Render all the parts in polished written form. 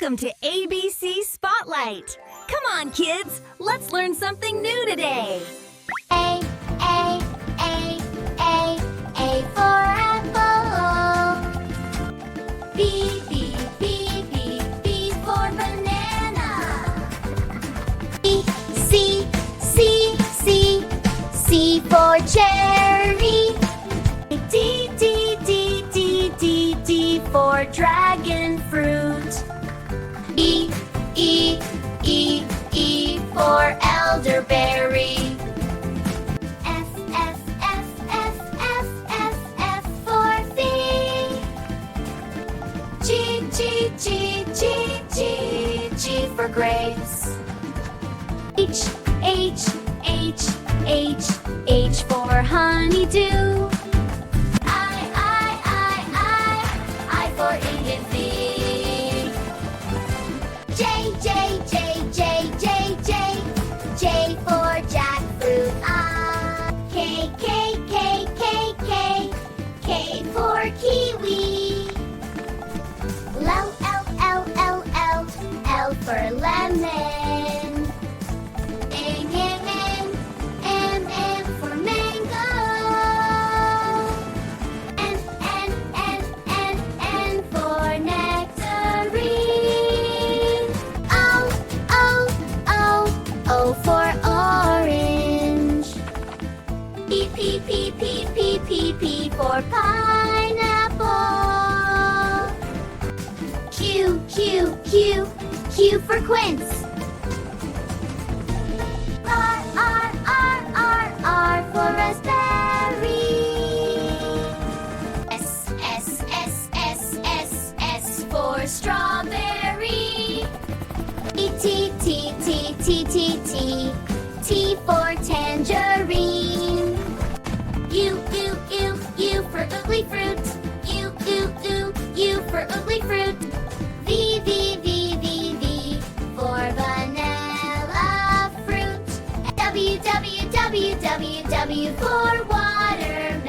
Welcome to ABC Spotlight. Come on, kids, let's learn something new today. A, A, A, A, A for apple. B, B, B, B, B for banana. B, C, C, C, C for cherry. D, D, D, D, D, D for dragon fruit. E, E, E, E for elderberry. F, F, F, F, F, F, F for fig. G, G, G, G, G, G for grapes. H, H, H, H, H for honeydew. I for Indian fig. J, J, J, J, J, J, J for jackfruit. K, K, K, K, K, K for kiwi. L, L, L, L, L, L for lemon. M for mango. N for nectarine. O for orange. P, P, P, P, P, P, P for pineapple. Q, Q, Q, Q for quince. R for raspberry. S for strawberry. T, T, T, T, T, T, T for tangerine. U for ugly fruit. U for ugly fruit. V, V, V, V, V for vanilla fruit. W, W, W, W, W for watermelon.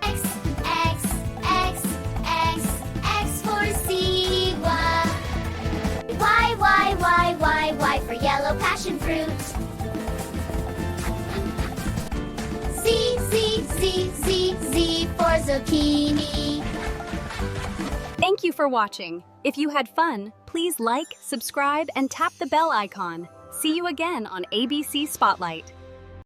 X, X, X, X, X for zebra. Y for yellow passion fruit. Z for zucchini. Thank you for watching. If you had fun, please like, subscribe, and tap the bell icon. See you again on ABC Spotlight.